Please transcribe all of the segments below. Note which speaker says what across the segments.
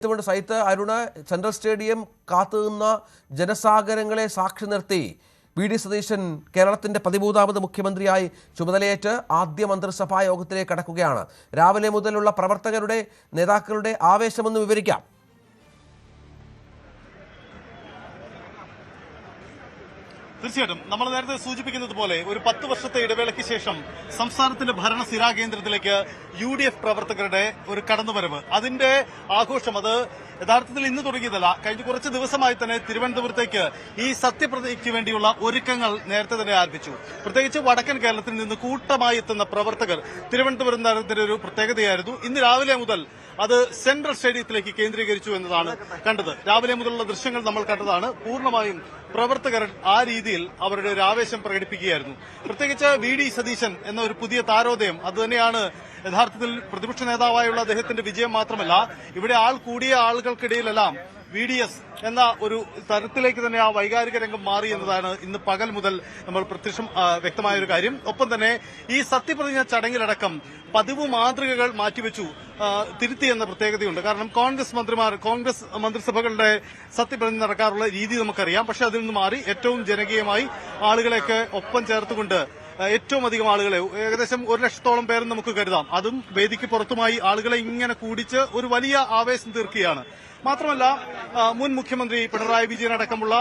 Speaker 1: സൈത്ത് Arun central stadium കാത്തുനിന്ന ജനസാഗരങ്ങളെ സാക്ഷി നിർത്തി VD. Satheesan കേരളത്തിന്റെ 13ാമത് മുഖ്യമന്ത്രിയായി ചുമതലയേറ്റ് ആദ്യ മന്ത്രിസഭാ യോഗത്തിലേക്ക് കടക്കുകയാണ്. രാവിലെ മുതലുള്ള പ്രവർത്തകരുടെ നേതാക്കളുടെ ആവേശമൊന്ന് വിവരിക്കാം.
Speaker 2: തീർച്ചയായിട്ടും നമ്മൾ നേരത്തെ സൂചിപ്പിക്കുന്നത് പോലെ ഒരു 10 വർഷത്തെ ഇടവേളയ്ക്ക് ശേഷം സംസ്ഥാനത്തിന്റെ ഭരണ സ്ഥിരാകേന്ദ്രത്തിലേക്ക് UDF പ്രവർത്തകരുടെ ഒരു കടന്നുവരവ്, അതിന്റെ ആഘോഷം അത് യഥാർത്ഥത്തിൽ ഇന്ന് തുടങ്ങിയതല്ല. കഴിഞ്ഞ കുറച്ച് ദിവസമായി തന്നെ തിരുവനന്തപുരത്തേക്ക് ഈ സത്യപ്രതിജ്ഞയ്ക്ക് വേണ്ടിയുള്ള ഒരുക്കങ്ങൾ നേരത്തെ തന്നെ ആരംഭിച്ചു. പ്രത്യേകിച്ച് വടക്കൻ കേരളത്തിൽ നിന്ന് കൂട്ടമായി എത്തുന്ന പ്രവർത്തകർ തിരുവനന്തപുരം നഗരത്തിന്റെ ഒരു പ്രത്യേകതയായിരുന്നു. ഇന്ന് രാവിലെ മുതൽ അത് സെൻട്രൽ സ്റ്റേഡിയത്തിലേക്ക് കേന്ദ്രീകരിച്ചു എന്നതാണ് കണ്ടത്. രാവിലെ മുതലുള്ള ദൃശ്യങ്ങൾ നമ്മൾ കണ്ടതാണ്. പൂർണ്ണമായും പ്രവർത്തകർ ആ രീതിയിൽ അവരുടെ ഒരു ആവേശം പ്രകടിപ്പിക്കുകയായിരുന്നു. പ്രത്യേകിച്ച് വി.ഡി. സതീശൻ എന്ന ഒരു പുതിയ താരോദയം, അതുതന്നെയാണ് യഥാർത്ഥത്തിൽ പ്രതിപക്ഷ നേതാവായുള്ള അദ്ദേഹത്തിന്റെ വിജയം മാത്രമല്ല, ഇവിടെ ആൾ കൂടിയ ആളുകൾക്കിടയിലെല്ലാം VDS എന്ന ഒരു തരത്തിലേക്ക് തന്നെ ആ വൈകാരിക രംഗം മാറി എന്നതാണ് ഇന്ന് പകൽ മുതൽ നമ്മൾ വ്യക്തമായ ഒരു കാര്യം. ഒപ്പം തന്നെ ഈ സത്യപ്രതിജ്ഞ ചടങ്ങിലടക്കം പതിവ് മാതൃകകൾ മാറ്റിവെച്ചു, തിരുത്തി എന്ന പ്രത്യേകതയുണ്ട്. കാരണം കോൺഗ്രസ് മന്ത്രിസഭകളുടെ സത്യപ്രതിജ്ഞ നടക്കാറുള്ള രീതി നമുക്കറിയാം. പക്ഷെ അതിൽ നിന്ന് മാറി ഏറ്റവും ജനകീയമായി ആളുകളെയൊക്കെ ഒപ്പം ചേർത്തുകൊണ്ട് ഏറ്റവും അധികം ആളുകളെ, ഏകദേശം 1 ലക്ഷത്തോളം പേരും നമുക്ക് കരുതാം, അതും വേദിക്ക് പുറത്തുമായി ആളുകളെ ഇങ്ങനെ കൂടിച്ച് ഒരു വലിയ ആവേശം തീർക്കുകയാണ്. മാത്രമല്ല, മുൻ മുഖ്യമന്ത്രി പിണറായി വിജയൻ അടക്കമുള്ള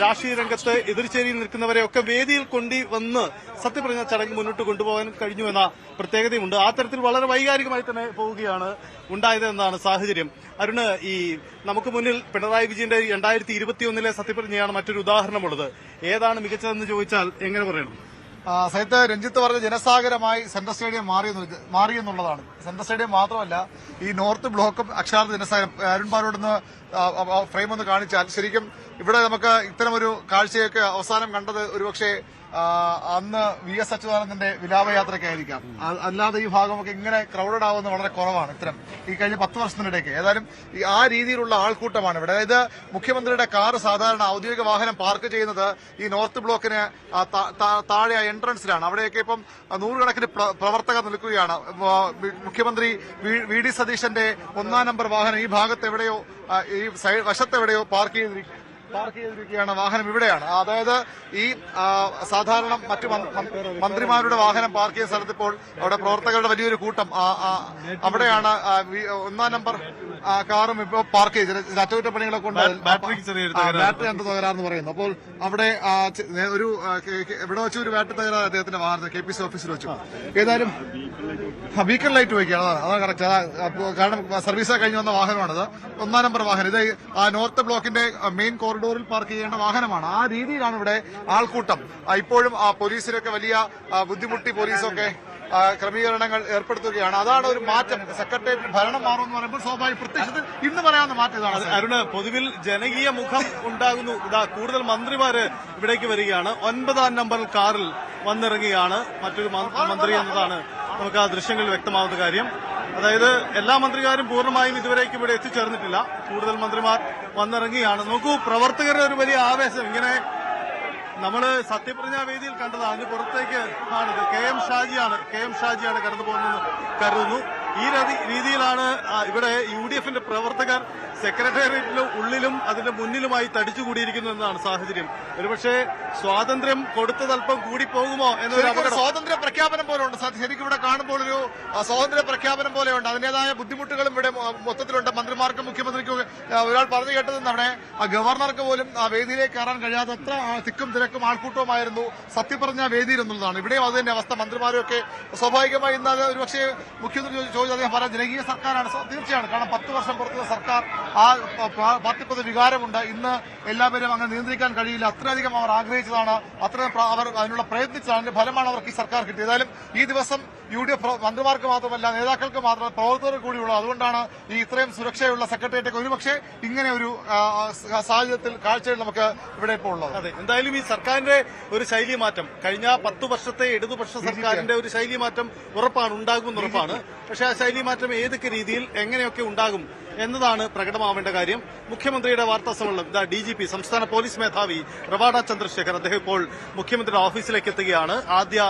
Speaker 2: രാഷ്ട്രീയ രംഗത്ത് എതിർചേരിയിൽ നിൽക്കുന്നവരെയൊക്കെ വേദിയിൽ കൊണ്ടുവന്ന് സത്യപ്രതിജ്ഞ ചടങ്ങ് മുന്നോട്ട് കൊണ്ടുപോകാൻ കഴിഞ്ഞുവെന്ന പ്രത്യേകതയുണ്ട്. ആ തരത്തിൽ വളരെ വൈകാരികമായി തന്നെ പോവുകയാണ് ഉണ്ടായതെന്നാണ് സാഹചര്യം. അരുണ്, ഈ നമുക്ക് മുന്നിൽ പിണറായി വിജയന്റെ 2021 സത്യപ്രതിജ്ഞയാണ് മറ്റൊരു ഉദാഹരണമുള്ളത്. ഏതാണ് മികച്ചതെന്ന് ചോദിച്ചാൽ എങ്ങനെ പറയണം?
Speaker 3: സൈത്ത്, രഞ്ജിത്ത് പറഞ്ഞ ജനസാഗരമായി സെൻട്രൽ സ്റ്റേഡിയം മാറിയെന്നുള്ളതാണ്. സെൻട്രൽ സ്റ്റേഡിയം മാത്രമല്ല, ഈ നോർത്ത് ബ്ലോക്കും അക്ഷരാർത്ഥ ജനസാഗരം. അരുൺ പാലോടുന്ന് ഫ്രെയിം ഒന്ന് കാണിച്ചാൽ ശരിക്കും ഇവിടെ നമുക്ക് ഇത്തരമൊരു കാഴ്ചയൊക്കെ അവസാനം കണ്ടത് ഒരുപക്ഷെ അന്ന് VS അച്യുതാനന്ദന്റെ വിലാപയാത്രയ്ക്കായിരിക്കാം. അല്ലാതെ ഈ ഭാഗമൊക്കെ ഇങ്ങനെ ക്രൗഡഡ് ആവുന്നത് വളരെ കുറവാണ് ഈ കഴിഞ്ഞ 10 വർഷത്തിനിടയ്ക്ക്. ഏതായാലും ആ രീതിയിലുള്ള ആൾക്കൂട്ടമാണ് ഇവിടെ. അതായത് മുഖ്യമന്ത്രിയുടെ കാറ് സാധാരണ ഔദ്യോഗിക വാഹനം പാർക്ക് ചെയ്യുന്നത് ഈ നോർത്ത് ബ്ലോക്കിന് താഴെ എൻട്രൻസിലാണ്. അവിടെയൊക്കെ ഇപ്പം 100 കണക്കിന് പ്രവർത്തകർ നിൽക്കുകയാണ്. മുഖ്യമന്ത്രി വി.ഡി. സതീശന്റെ 1-ാം നമ്പർ വാഹനം ഈ ഭാഗത്ത് എവിടെയോ, ഈ വശത്തെവിടെയോ പാർക്ക് ചെയ്തിരിക്കുകയാണ്. വാഹനം ഇവിടെയാണ്. അതായത് ഈ സാധാരണ മറ്റു മന്ത്രിമാരുടെ വാഹനം പാർക്ക് ചെയ്യുന്ന സ്ഥലത്ത് ഇപ്പോൾ അവിടെ പ്രവർത്തകരുടെ വലിയൊരു കൂട്ടം അവിടെയാണ് 1-ാം നമ്പർ കാറും ഇപ്പോൾ പാർക്ക് ചെയ്ത് അറ്റകുറ്റപ്പണികളൊക്കെ ഉണ്ട്. ബാറ്ററി എന്ത് തകരാറെന്ന് പറയുന്നു. അപ്പോൾ അവിടെ ഇവിടെ വെച്ച് ഒരു ബാറ്ററി തകരാർ അദ്ദേഹത്തിന്റെ വാഹനത്തിൽ KPC ഓഫീസിൽ വെച്ചു. ഏതായാലും ബീക്കൺ ലൈറ്റ് വയ്ക്കുകയാണ്. അതാണ് കറക്റ്റ്. കാരണം സർവീസ് കഴിഞ്ഞു വന്ന വാഹനമാണിത്. 1-ാം നമ്പർ വാഹനം. ഇത് നോർത്ത് ബ്ലോക്കിന്റെ മെയിൻ കോറിഡോറിൽ പാർക്ക് ചെയ്യേണ്ട വാഹനമാണ്. ആ രീതിയിലാണ് ഇവിടെ ആൾക്കൂട്ടം. ഇപ്പോഴും പോലീസിനൊക്കെ വലിയ ബുദ്ധിമുട്ടി പോലീസൊക്കെ ക്രമീകരണങ്ങൾ ഏർപ്പെടുത്തുകയാണ്. അതാണ് ഒരു മാറ്റം. സെക്രട്ടേറിയറ്റ് ഭരണം മാറുമെന്ന് പറയുമ്പോൾ സ്വാഭാവിക പ്രത്യക്ഷത്തിൽ ഇന്ന് പറയാവുന്ന മാറ്റം ഇതാണ്.
Speaker 2: അരുണ്, പൊതുവിൽ ജനകീയ മുഖം ഉണ്ടാകുന്നു. കൂടുതൽ മന്ത്രിമാര് ഇവിടേക്ക് വരികയാണ്. 9-ാം നമ്പർ കാറിൽ വന്നിറങ്ങുകയാണ് മറ്റൊരു മന്ത്രി എന്നതാണ് നമുക്ക് ആ ദൃശ്യങ്ങളിൽ വ്യക്തമാവുന്ന കാര്യം. അതായത് എല്ലാ മന്ത്രിമാരും പൂർണ്ണമായും ഇതുവരേക്കും ഇവിടെ എത്തിച്ചേർന്നിട്ടില്ല. കൂടുതൽ മന്ത്രിമാർ വന്നിറങ്ങുകയാണ്. നോക്കൂ, പ്രവർത്തകരുടെ ഒരു വലിയ ആവേശം. ഇങ്ങനെ നമ്മള് സത്യപ്രതിജ്ഞാ വേദിയിൽ കണ്ടതാണ്. അതിന് പുറത്തേക്ക് ആണിത്. KM ഷാജിയാണ് കടന്നു പോകുന്നത് കരുതുന്നു. ഈ രീതിയിലാണ് ഇവിടെ UDFന്റെ പ്രവർത്തകർ സെക്രട്ടേറിയറ്റിലും ഉള്ളിലും അതിന്റെ മുന്നിലുമായി തടിച്ചുകൂടിയിരിക്കുന്നു എന്നതാണ് സാഹചര്യം. ഒരുപക്ഷെ സ്വാതന്ത്ര്യം കൊടുത്തതല്പം കൂടിപ്പോകുമോ എന്നൊരു
Speaker 3: സ്വാതന്ത്ര്യ പ്രഖ്യാപനം പോലെ ഉണ്ട്. ശരിക്കും ഇവിടെ കാണുമ്പോൾ ഒരു സ്വാതന്ത്ര്യ പ്രഖ്യാപനം പോലെയുണ്ട്. അതിന്റേതായ ബുദ്ധിമുട്ടുകളും ഇവിടെ മൊത്തത്തിലുണ്ട്. മന്ത്രിമാർക്കും മുഖ്യമന്ത്രിക്കും ഒരാൾ പറഞ്ഞു കേട്ടതെന്ന് അവിടെ ഗവർണർക്ക് പോലും വേദിയിലേക്ക് കയറാൻ കഴിയാതെ അത്ര തിക്കും തിരക്കും ആൾക്കൂട്ടവുമായിരുന്നു സത്യപ്രതിജ്ഞാ വേദിയിൽ എന്നുള്ളതാണ്. ഇവിടെയും അത് തന്നെ അവസ്ഥ. മന്ത്രിമാരും ഒക്കെ സ്വാഭാവികമായി ഇന്ന് ഒരുപക്ഷെ മുഖ്യമന്ത്രി ചോദിച്ചു അദ്ദേഹം പറയാം ജനകീയ സർക്കാരാണ്. തീർച്ചയാണ്. കാരണം 10 വർഷം പുറത്തുള്ള സർക്കാർ, ആ പാർട്ടിപ്പത് വികാരമുണ്ട്. ഇന്ന് എല്ലാവരും അങ്ങനെ നിയന്ത്രിക്കാൻ കഴിയില്ല. അത്രയധികം അവർ ആഗ്രഹിച്ചതാണ്, അത്രയും അവർ അതിനുള്ള പ്രയത്നിച്ചതാണ്. അതിന്റെ ഫലമാണ് അവർക്ക് ഈ സർക്കാർ കിട്ടിയത്. ഏതായാലും ഈ ദിവസം UDF മന്ത്രിമാർക്ക് മാത്രമല്ല നേതാക്കൾക്ക് മാത്രമല്ല പ്രവർത്തകർക്ക് കൂടിയുള്ളൂ. അതുകൊണ്ടാണ് ഈ ഇത്രയും സുരക്ഷയുള്ള സെക്രട്ടേറിയറ്റ് ഒരുപക്ഷെ ഇങ്ങനെ ഒരു സാഹചര്യത്തിൽ കാഴ്ചയിൽ നമുക്ക് ഇവിടെ ഇപ്പോൾ ഉള്ളത്.
Speaker 2: അതെ, എന്തായാലും ഈ സർക്കാരിന്റെ ഒരു ശൈലി മാറ്റം, കഴിഞ്ഞ 10 വർഷത്തെ ഇടതുപക്ഷ സർക്കാരിന്റെ ഒരു ശൈലി മാറ്റം ഉണ്ടാകുമെന്ന് ഉറപ്പാണ്. പക്ഷെ ആ ശൈലി മാറ്റം ഏതൊക്കെ രീതിയിൽ എങ്ങനെയൊക്കെ ഉണ്ടാകും എന്നതാണ് പ്രകടമാവേണ്ട കാര്യം. മുഖ്യമന്ത്രിയുടെ വാർത്താ സമ്മേളനം DGP സംസ്ഥാന പോലീസ് മേധാവി റവാഡ ചന്ദ്രശേഖർ അദ്ദേഹം ഇപ്പോൾ മുഖ്യമന്ത്രിയുടെ ഓഫീസിലേക്ക് എത്തുകയാണ്. ആദ്യ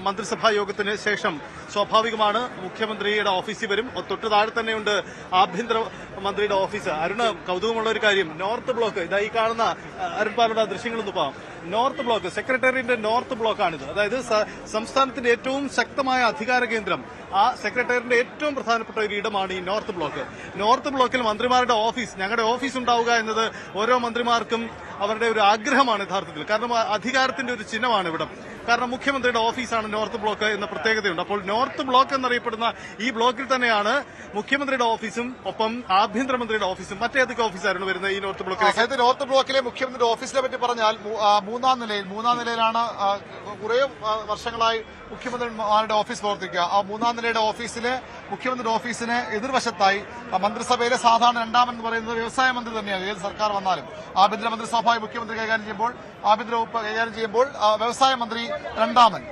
Speaker 2: മന്ത്രിസഭാ യോഗത്തിന് ശേഷം സ്വാഭാവികമാണ് മുഖ്യമന്ത്രിയുടെ ഓഫീസിൽ വരും. തൊട്ടു താഴെ തന്നെയുണ്ട് ആഭ്യന്തര മന്ത്രിയുടെ ഓഫീസ്. അരുണ്, കൗതുകമുള്ള ഒരു കാര്യം, നോർത്ത് ബ്ലോക്ക് ഈ കാണുന്ന അരുൺപാലയുടെ ദൃശ്യങ്ങളൊന്ന് പോകാം. നോർത്ത് ബ്ലോക്ക് സെക്രട്ടേറിയറ്റിന്റെ നോർത്ത് ബ്ലോക്കാണിത്. അതായത് സംസ്ഥാനത്തിന്റെ ഏറ്റവും ശക്തമായ അധികാര കേന്ദ്രം, ആ സെക്രട്ടേറിയറ്റിന്റെ ഏറ്റവും പ്രധാനപ്പെട്ട ഒരു ഇടമാണ് ഈ നോർത്ത് ബ്ലോക്ക്. നോർത്ത് ബ്ലോക്കിൽ മന്ത്രിമാരുടെ ഓഫീസ്, ഞങ്ങളുടെ ഓഫീസ് ഉണ്ടാവുക എന്നത് ഓരോ മന്ത്രിമാർക്കും അവരുടെ ഒരു ആഗ്രഹമാണ് യഥാർത്ഥത്തിൽ. കാരണം അധികാരത്തിന്റെ ഒരു ചിഹ്നമാണ് ഇവിടം. കാരണം മുഖ്യമന്ത്രിയുടെ ഓഫീസാണ് നോർത്ത് ബ്ലോക്ക് എന്ന പ്രത്യേകതയുണ്ട്. അപ്പോൾ നോർത്ത് ബ്ലോക്ക് എന്നറിയപ്പെടുന്ന ഈ ബ്ലോക്കിൽ തന്നെയാണ് മുഖ്യമന്ത്രിയുടെ ഓഫീസും ഒപ്പം ആഭ്യന്തരമന്ത്രിയുടെ ഓഫീസും. മറ്റേതൊക്കെ ഓഫീസായിരുന്നു വരുന്നത് ഈ നോർത്ത് ബ്ലോക്കിൽ?
Speaker 3: നോർത്ത് ബ്ലോക്കിലെ മുഖ്യമന്ത്രിയുടെ ഓഫീസിനെ പറ്റി പറഞ്ഞാൽ മൂന്നാം നിലയിലാണ് കുറെ വർഷങ്ങളായി മുഖ്യമന്ത്രിമാരുടെ ഓഫീസ് പ്രവർത്തിക്കുക. ആ മൂന്നാം നിലയുടെ ഓഫീസിലെ മുഖ്യമന്ത്രിയുടെ ഓഫീസിന് എതിർവശത്തായി മന്ത്രിസഭയിലെ സാധാരണ രണ്ടാമെന്ന് പറയുന്നത് വ്യവസായ മന്ത്രി തന്നെയാണ്. ഏത് സർക്കാർ വന്നാലും ആഭ്യന്തരമന്ത്രി സ്വാഭാവിക മുഖ്യമന്ത്രി കൈകാര്യം ചെയ്യുമ്പോൾ, ആഭ്യന്തര വകുപ്പ് കൈകാര്യം ചെയ്യുമ്പോൾ വ്യവസായ മന്ത്രി രണ്ടാമൻ.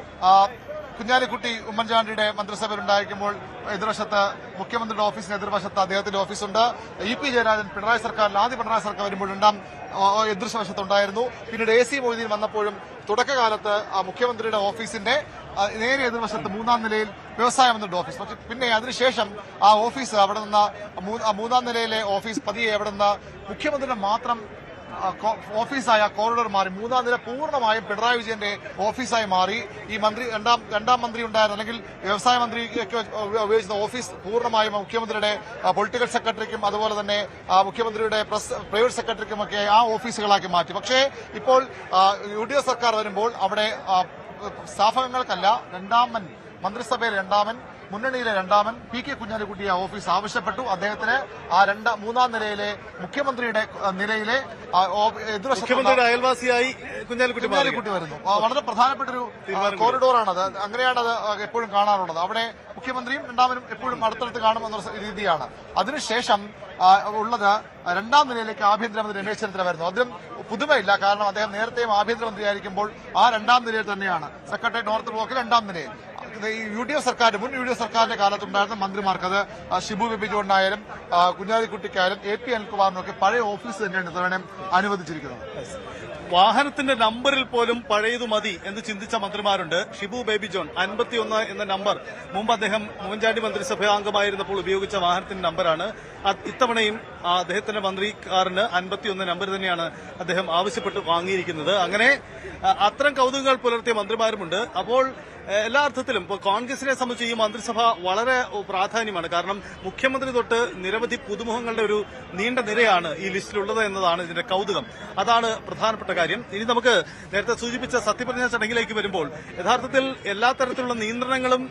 Speaker 3: കുഞ്ഞാലിക്കുട്ടി ഉമ്മൻചാണ്ടിയുടെ മന്ത്രിസഭയിൽ ഉണ്ടായിരിക്കുമ്പോൾ എതിർവശത്ത് മുഖ്യമന്ത്രിയുടെ ഓഫീസിന് എതിർവശത്ത് അദ്ദേഹത്തിന്റെ ഓഫീസുണ്ട്. EP ജയരാജൻ പിണറായി സർക്കാരിൽ ആദ്യ പിണറായി സർക്കാർ വരുമ്പോൾ രണ്ടാം എതിർവശത്തുണ്ടായിരുന്നു. പിന്നീട് AC മൊയ്തീൻ വന്നപ്പോഴും തുടക്കകാലത്ത് മുഖ്യമന്ത്രിയുടെ ഓഫീസിന്റെ നേരെ എതിർവശത്ത് മൂന്നാം നിലയിൽ വ്യവസായ മന്ത്രിയുടെ ഓഫീസ്. പക്ഷെ പിന്നെ അതിനുശേഷം ആ ഓഫീസ് അവിടെ നിന്ന് മൂന്നാം നിലയിലെ ഓഫീസ് പതിയെ അവിടെ നിന്ന് മുഖ്യമന്ത്രിയുടെ മാത്രം ഓഫീസായ കോറിഡോർ മാറി മൂന്നാം നില പൂർണ്ണമായും പിണറായി വിജയന്റെ ഓഫീസായി മാറി. ഈ മന്ത്രി രണ്ടാം മന്ത്രി ഉണ്ടായിരുന്ന അല്ലെങ്കിൽ വ്യവസായ മന്ത്രിക്ക് ഉപയോഗിക്കുന്ന ഓഫീസ് പൂർണ്ണമായും മുഖ്യമന്ത്രിയുടെ പൊളിറ്റിക്കൽ സെക്രട്ടറിക്കും അതുപോലെ തന്നെ മുഖ്യമന്ത്രിയുടെ പ്രൈവറ്റ് സെക്രട്ടറിക്കുമൊക്കെ ആ ഓഫീസുകളാക്കി മാറ്റി. പക്ഷേ ഇപ്പോൾ UDF സർക്കാർ വരുമ്പോൾ അവിടെ സ്ഥാപനങ്ങൾക്കല്ല മന്ത്രിസഭയിലെ രണ്ടാമൻ, മുന്നണിയിലെ രണ്ടാമൻ PK കുഞ്ഞാലിക്കുട്ടി ആ ഓഫീസ് ആവശ്യപ്പെട്ടു. അദ്ദേഹത്തിന് ആ മൂന്നാം നിലയിലെ മുഖ്യമന്ത്രിയുടെ നിലയിലെ
Speaker 2: മുഖ്യമന്ത്രിയുടെ അയൽവാസിയായി
Speaker 3: കുഞ്ഞാലിക്കുട്ടി വരുന്നു. വളരെ പ്രധാനപ്പെട്ട ഒരു കോറിഡോറാണത്. അങ്ങനെയാണത് എപ്പോഴും കാണാറുള്ളത്. അവിടെ മുഖ്യമന്ത്രിയും രണ്ടാമനും എപ്പോഴും അടുത്തടുത്ത് കാണുമെന്ന രീതിയാണ്. അതിനുശേഷം ഉള്ളത് രണ്ടാം നിലയിലേക്ക് ആഭ്യന്തരമന്ത്രി രമേശ് ചെന്നിത്തല വരുന്നു. അതിലും പുതുമയില്ല. കാരണം അദ്ദേഹം നേരത്തെയും ആഭ്യന്തരമന്ത്രിയായിരിക്കുമ്പോൾ ആ രണ്ടാം നിലയിൽ തന്നെയാണ് സെക്രട്ടേറിയറ്റ് നോർത്ത് ബ്ലോക്കിൽ രണ്ടാം നിലയിൽ. UDF സർക്കാർ മുൻ UDF സർക്കാരിന്റെ കാലത്തുണ്ടായിരുന്ന മന്ത്രിമാർക്ക്, അത് ഷിബു ബേബി ജോണിനായാലും കുഞ്ഞാലിക്കുട്ടിക്കായാലും AP അനിൽകുമാറിനും ഒക്കെ പഴയ ഓഫീസ് തന്നെയാണ് ഇത്തവണ അനുവദിച്ചിരിക്കുന്നത്.
Speaker 2: വാഹനത്തിന്റെ നമ്പറിൽ പോലും പഴയതു മതി എന്ന് ചിന്തിച്ച മന്ത്രിമാരുണ്ട്. ഷിബു ബേബി ജോൺ 51 എന്ന നമ്പർ മുമ്പ് അദ്ദേഹം ഉമ്മൻചാണ്ടി മന്ത്രിസഭാംഗമായിരുന്നപ്പോൾ ഉപയോഗിച്ച വാഹനത്തിന്റെ നമ്പറാണ്. ഇത്തവണയും അദ്ദേഹത്തിന്റെ മന്ത്രി കാറിന് 51 നമ്പർ തന്നെയാണ് അദ്ദേഹം ആവശ്യപ്പെട്ട് വാങ്ങിയിരിക്കുന്നത്. അങ്ങനെ അത്തരം കൗതുകങ്ങൾ പുലർത്തിയ മന്ത്രിമാരുമുണ്ട്. അപ്പോൾ എല്ലാ അർത്ഥത്തിലും ഇപ്പോൾ കോൺഗ്രസിനെ സംബന്ധിച്ച് ഈ മന്ത്രിസഭ വളരെ പ്രാധാന്യമാണ്. കാരണം മുഖ്യമന്ത്രി തൊട്ട് നിരവധി പുതുമുഖങ്ങളുടെ ഒരു നീണ്ട നിരയാണ് ഈ ലിസ്റ്റിലുള്ളത് എന്നതാണ് ഇതിന്റെ കൗതുകം. അതാണ് പ്രധാനപ്പെട്ട കാര്യം. ഇനി നമുക്ക് നേരത്തെ സൂചിപ്പിച്ച സത്യപ്രതിജ്ഞാ ചടങ്ങിലേക്ക് വരുമ്പോൾ യഥാർത്ഥത്തിൽ എല്ലാ തരത്തിലുള്ള നിയന്ത്രണങ്ങളും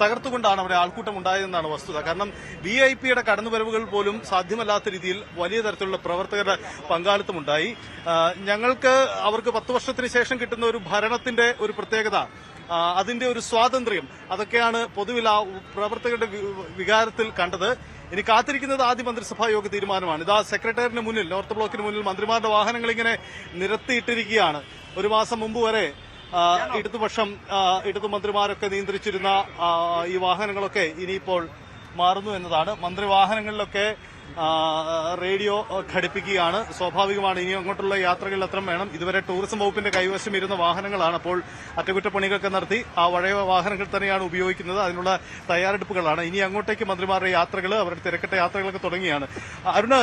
Speaker 2: തകർത്തുകൊണ്ടാണ് അവിടെ ആൾക്കൂട്ടം ഉണ്ടായതെന്നാണ് വസ്തുത. കാരണം VIP-യുടെ കടന്നുവരവുകൾ പോലും സാധ്യമല്ലാത്ത രീതിയിൽ വലിയ തരത്തിലുള്ള പ്രവർത്തകരുടെ പങ്കാളിത്തമുണ്ടായി. ഞങ്ങൾക്ക് അവർക്ക് 10 വർഷത്തിന് ശേഷം കിട്ടുന്ന ഒരു ഭരണത്തിന്റെ ഒരു പ്രത്യേകത, അതിന്റെ ഒരു സ്വാതന്ത്ര്യം, അതൊക്കെയാണ് പൊതുവിൽ ആ പ്രവർത്തകരുടെ വികാരത്തിൽ കണ്ടത്. ഇനി കാത്തിരിക്കുന്നത് ആദ്യ മന്ത്രിസഭാ യോഗ തീരുമാനമാണ്. ഇതാ സെക്രട്ടേറിയറ്റിന് മുന്നിൽ, നോർത്ത് ബ്ലോക്കിന് മുന്നിൽ മന്ത്രിമാരുടെ വാഹനങ്ങൾ ഇങ്ങനെ നിരത്തിയിട്ടിരിക്കുകയാണ്. ഒരു മാസം മുമ്പ് വരെ ഇടതു മന്ത്രിമാരൊക്കെ നിയന്ത്രിച്ചിരുന്ന ഈ വാഹനങ്ങളൊക്കെ ഇനിയിപ്പോൾ മാറുന്നു എന്നതാണ്. മന്ത്രിവാഹനങ്ങളിലൊക്കെ റേഡിയോ ഘടിപ്പിക്കുകയാണ്. സ്വാഭാവികമാണ്, ഇനി അങ്ങോട്ടുള്ള യാത്രകളിൽ അത്ര വേണം. ഇതുവരെ ടൂറിസം വകുപ്പിന്റെ കൈവശം ഇരുന്ന വാഹനങ്ങളാണ്. അപ്പോൾ അറ്റകുറ്റപ്പണികളൊക്കെ നടത്തി ആ പഴയ വാഹനങ്ങൾ തന്നെയാണ് ഉപയോഗിക്കുന്നത്. അതിനുള്ള തയ്യാറെടുപ്പുകളാണ്. ഇനി അങ്ങോട്ടേക്ക് മന്ത്രിമാരുടെ യാത്രകൾ, അവരുടെ തിരക്കിട്ട യാത്രകളൊക്കെ തുടങ്ങിയാണ്. അരുണ്,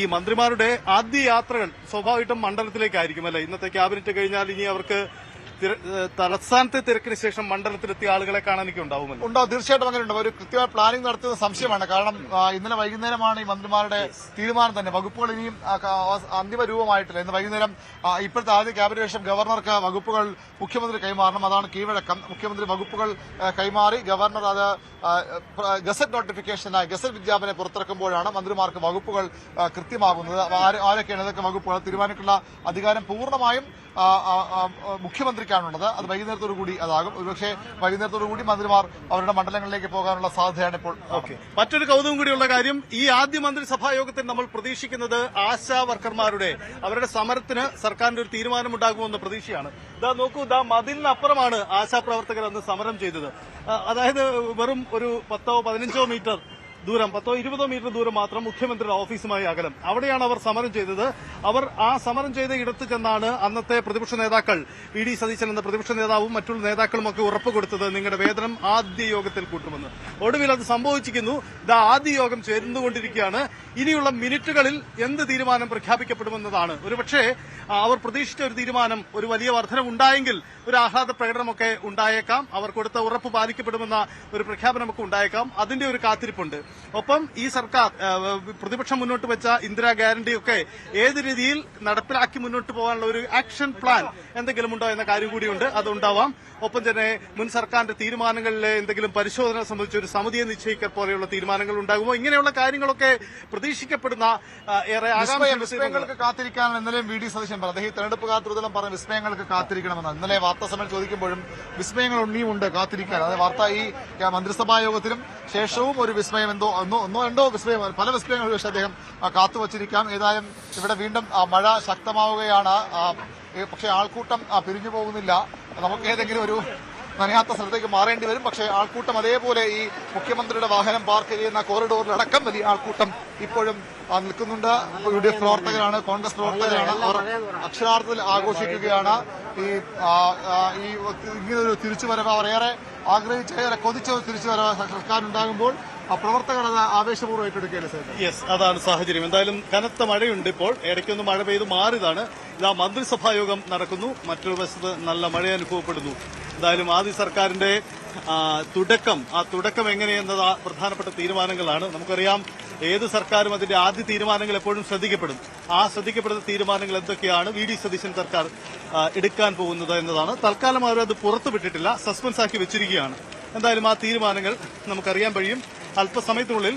Speaker 2: ഈ മന്ത്രിമാരുടെ ആദ്യ യാത്രകൾ സ്വാഭാവികമായിട്ടും മണ്ഡലത്തിലേക്കായിരിക്കും അല്ലെ? ഇന്നത്തെ ക്യാബിനറ്റ് കഴിഞ്ഞാൽ ഇനി അവർക്ക് തലസ്ഥാനത്തെ തിരക്കിന് ശേഷം മണ്ഡലത്തിലെത്തിയ ആളുകളെ കാണാനൊക്കെ ഉണ്ടാവുമല്ലോ.
Speaker 3: ഉണ്ടാവും, തീർച്ചയായിട്ടും അങ്ങനെയുണ്ട്. ഒരു കൃത്യമായ പ്ലാനിംഗ് നടത്തുന്ന സംശയമാണ്. കാരണം ഇന്നലെ വൈകുന്നേരമാണ് ഈ മന്ത്രിമാരുടെ തീരുമാനം തന്നെ. വകുപ്പുകൾ ഇനിയും അന്തിമ രൂപമായിട്ടില്ല. ഇന്ന് വൈകുന്നേരം ഇപ്പോഴത്തെ ആദ്യ ക്യാബിനറ്റ് ശേഷം ഗവർണർക്ക് വകുപ്പുകൾ മുഖ്യമന്ത്രി കൈമാറണം. അതാണ് കീഴ്വഴക്കം. മുഖ്യമന്ത്രി വകുപ്പുകൾ കൈമാറി ഗവർണർ അത് ഗസറ്റ് നോട്ടിഫിക്കേഷനായി ഗസറ്റ് വിജ്ഞാപനം പുറത്തിറക്കുമ്പോഴാണ് മന്ത്രിമാർക്ക് വകുപ്പുകൾ കൃത്യമാകുന്നത്. ആരൊക്കെയാണ് ഇതൊക്കെ വകുപ്പുകൾ തീരുമാനിക്കാനുള്ള അധികാരം പൂർണ്ണമായും മുഖ്യമന്ത്രിക്കാണുള്ളത്. അത് വൈകുന്നേരത്തോടു കൂടി അതാകും. ഒരുപക്ഷെ വൈകുന്നേരത്തോടു കൂടി മന്ത്രിമാർ അവരുടെ മണ്ഡലങ്ങളിലേക്ക് പോകാനുള്ള സാധ്യതയാണ് ഇപ്പോൾ.
Speaker 2: മറ്റൊരു കൗതുകം കൂടിയുള്ള കാര്യം, ഈ ആദ്യ മന്ത്രിസഭാ യോഗത്തിൽ നമ്മൾ പ്രതീക്ഷിക്കുന്നത് ആശാ വർക്കർമാരുടെ അവരുടെ സമരത്തിന് സർക്കാരിന്റെ ഒരു തീരുമാനമുണ്ടാകുമെന്ന പ്രതീക്ഷയാണ്. ഇതാ നോക്കൂ, ഇതാ മതിലിനപ്പുറമാണ് ആശാപ്രവർത്തകർ അന്ന് സമരം ചെയ്തത്. അതായത് വെറും ഒരു 10-15 മീറ്റർ ദൂരം 10-20 മീറ്റർ ദൂരം മാത്രം മുഖ്യമന്ത്രിയുടെ ഓഫീസുമായി അകലം. അവിടെയാണ് അവർ സമരം ചെയ്തത്. അവർ ആ സമരം ചെയ്ത ഇടത്ത് ചെന്നാണ് അന്നത്തെ പ്രതിപക്ഷ നേതാക്കൾ വി ഡി സതീശൻ എന്ന പ്രതിപക്ഷ നേതാവും മറ്റുള്ള നേതാക്കളും ഒക്കെ ഉറപ്പ് കൊടുത്തത് നിങ്ങളുടെ വേതനം ആദ്യ യോഗത്തിൽ കൂട്ടുമെന്ന്. ഒടുവിൽ അത് സംഭവിച്ചിരിക്കുന്നു. ഇത് ആദ്യ യോഗം ചേർന്നുകൊണ്ടിരിക്കുകയാണ്. ഇനിയുള്ള മിനിറ്റുകളിൽ എന്ത് തീരുമാനം പ്രഖ്യാപിക്കപ്പെടുമെന്നതാണ്. ഒരുപക്ഷെ അവർ പ്രതീക്ഷിച്ച ഒരു തീരുമാനം, ഒരു വലിയ വർധനവുണ്ടായെങ്കിൽ ഒരു ആഹ്ലാദ പ്രകടനമൊക്കെ ഉണ്ടായേക്കാം. അവർ കൊടുത്ത ഉറപ്പ് പാലിക്കപ്പെടുമെന്ന ഒരു പ്രഖ്യാപനമൊക്കെ ഉണ്ടായേക്കാം. അതിന്റെ ഒരു കാത്തിരിപ്പുണ്ട്. ഒപ്പം ഈ സർക്കാർ പ്രതിപക്ഷം മുന്നോട്ട് വെച്ച ഇന്ദിരാ ഗ്യാരണ്ടിയൊക്കെ ഏത് രീതിയിൽ നടപ്പിലാക്കി മുന്നോട്ട് പോകാനുള്ള ഒരു ആക്ഷൻ പ്ലാൻ എന്തെങ്കിലും ഉണ്ടോ എന്ന കാര്യം കൂടിയുണ്ട്. അതുണ്ടാവാം. ഒപ്പം തന്നെ മുൻ സർക്കാരിന്റെ തീരുമാനങ്ങളിലെ എന്തെങ്കിലും പരിശോധന സംബന്ധിച്ച് ഒരു സമിതിയെ നിശ്ചയിക്കൽ പോലെയുള്ള തീരുമാനങ്ങൾ ഉണ്ടാകുമോ? ഇങ്ങനെയുള്ള കാര്യങ്ങളൊക്കെ പ്രതീക്ഷിക്കപ്പെടുന്ന ഏറെ
Speaker 3: വിസ്മയങ്ങൾക്ക് കാത്തിരിക്കാൻ ഇന്നലെയും വി ഡി സതീശൻ പറഞ്ഞു. അദ്ദേഹം തെരഞ്ഞെടുപ്പ് കാത്തിരുതലും പറഞ്ഞ വിസ്മയങ്ങൾക്ക് കാത്തിരിക്കണമെന്ന്. ഇന്നലെ വാർത്താ സമ്മേളനം ചോദിക്കുമ്പോഴും വിസ്മയങ്ങൾ ഉണ്ട് കാത്തിരിക്കാൻ. അതായത് വാർത്ത ഈ മന്ത്രിസഭാ യോഗത്തിനും ശേഷവും ഒരു വിസ്മയം ഒന്നോ രണ്ടോ വിസ്മയം, പല വിസ്മയങ്ങൾ പക്ഷേ അദ്ദേഹം കാത്തുവച്ചിരിക്കാം. ഏതായാലും ഇവിടെ വീണ്ടും മഴ ശക്തമാവുകയാണ്. പക്ഷേ ആൾക്കൂട്ടം പിരിഞ്ഞു പോകുന്നില്ല. നമുക്ക് ഏതെങ്കിലും ഒരു നനയാത്ത സ്ഥലത്തേക്ക് മാറേണ്ടി വരും. പക്ഷേ ആൾക്കൂട്ടം അതേപോലെ ഈ മുഖ്യമന്ത്രിയുടെ വാഹനം പാർക്ക് ചെയ്യുന്ന കോറിഡോറിലടക്കം വലിയ ആൾക്കൂട്ടം ഇപ്പോഴും നിൽക്കുന്നുണ്ട്. UDF പ്രവർത്തകരാണ്, കോൺഗ്രസ് പ്രവർത്തകരാണ്. അവർ അക്ഷരാർത്ഥത്തിൽ ആഘോഷിക്കുകയാണ് ഈ ഇങ്ങനൊരു തിരിച്ചുവരവ്. അവർ ഏറെ ആഗ്രഹിച്ച, ഏറെ കൊതിച്ച ഒരു തിരിച്ചുവരവ് സർക്കാരുണ്ടാകുമ്പോൾ പ്രവർത്തകർ അത് ആവേശപൂർവ്വം ഏറ്റെടുക്കുകയല്ലേ സാർ?
Speaker 2: യെസ്, അതാണ് സാഹചര്യം. എന്തായാലും കനത്ത മഴയുണ്ട്. ഇപ്പോൾ ഇടയ്ക്കൊന്ന് മഴ പെയ്ത് മാറിയതാണ്. ഇതാ മന്ത്രിസഭായോഗം നടക്കുന്നു. മറ്റൊരു വശത്ത് നല്ല മഴ അനുഭവപ്പെടുന്നു. എന്തായാലും ആദ്യ സർക്കാരിന്റെ തുടക്കം എങ്ങനെയെന്നത് പ്രധാനപ്പെട്ട തീരുമാനങ്ങളാണ്. നമുക്കറിയാം, ഏത് സർക്കാരും അതിന്റെ ആദ്യ തീരുമാനങ്ങൾ എപ്പോഴും ശ്രദ്ധിക്കപ്പെടും. ആ ശ്രദ്ധിക്കപ്പെടുന്ന തീരുമാനങ്ങൾ എന്തൊക്കെയാണ് വി ഡി സതീശൻ സർക്കാർ എടുക്കാൻ പോകുന്നത് എന്നതാണ്. തൽക്കാലം അവരത് പുറത്തുവിട്ടിട്ടില്ല, സസ്പെൻസ് ആക്കി വെച്ചിരിക്കുകയാണ്. എന്തായാലും ആ തീരുമാനങ്ങൾ നമുക്കറിയാൻ കഴിയും. അല്പസമയത്തിനുള്ളിൽ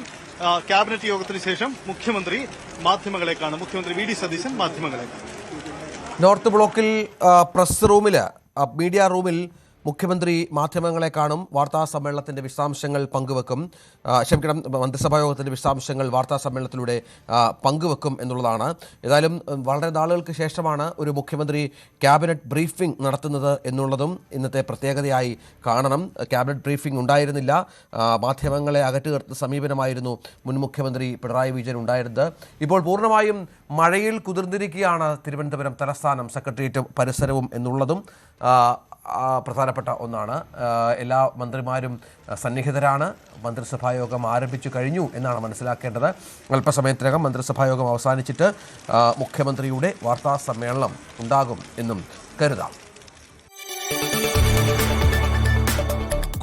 Speaker 2: ക്യാബിനറ്റ് യോഗത്തിന് ശേഷം മുഖ്യമന്ത്രി മാധ്യമങ്ങളെ കാണും. മുഖ്യമന്ത്രി വി ഡി സതീശൻ മാധ്യമങ്ങളെ കാണും.
Speaker 1: നോർത്ത് ബ്ലോക്കിൽ പ്രസ് റൂമിൽ, മീഡിയ റൂമിൽ മുഖ്യമന്ത്രി മാധ്യമങ്ങളെ കാണും. വാർത്താ സമ്മേളനത്തിൻ്റെ വിശദാംശങ്ങൾ പങ്കുവെക്കും. മന്ത്രിസഭാ യോഗത്തിൻ്റെ വിശദാംശങ്ങൾ വാർത്താ സമ്മേളനത്തിലൂടെ പങ്കുവെക്കും എന്നുള്ളതാണ്. ഏതായാലും വളരെ നാളുകൾക്ക് ശേഷമാണ് ഒരു മുഖ്യമന്ത്രി ക്യാബിനറ്റ് ബ്രീഫിംഗ് നടത്തുന്നത് എന്നുള്ളതും ഇന്നത്തെ പ്രത്യേകതയായി കാണണം. ക്യാബിനറ്റ് ബ്രീഫിംഗ് ഉണ്ടായിരുന്നില്ല. മാധ്യമങ്ങളെ അകറ്റുനിർത്തുന്ന സമീപനമായിരുന്നു മുൻ മുഖ്യമന്ത്രി പിണറായി വിജയൻ ഉണ്ടായിരുന്നത്. ഇപ്പോൾ പൂർണ്ണമായും മഴയിൽ കുതിർന്നിരിക്കുകയാണ് തിരുവനന്തപുരം തലസ്ഥാനം, സെക്രട്ടേറിയറ്റും പരിസരവും എന്നുള്ളതും പ്രധാനപ്പെട്ട ഒന്നാണ്. എല്ലാ മന്ത്രിമാരും സന്നിഹിതരാണ്. മന്ത്രിസഭായോഗം ആരംഭിച്ചു കഴിഞ്ഞു എന്നാണ് മനസ്സിലാക്കേണ്ടത്. അല്പസമയത്തിനകം മന്ത്രിസഭായോഗം അവസാനിച്ചിട്ട് മുഖ്യമന്ത്രിയുടെ വാർത്താ സമ്മേളനം ഉണ്ടാകും എന്നും കരുതാം.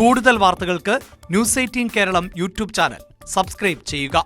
Speaker 4: കൂടുതൽ വാർത്തകൾക്ക് news 18 Keralam YouTube channel subscribe ചെയ്യുക.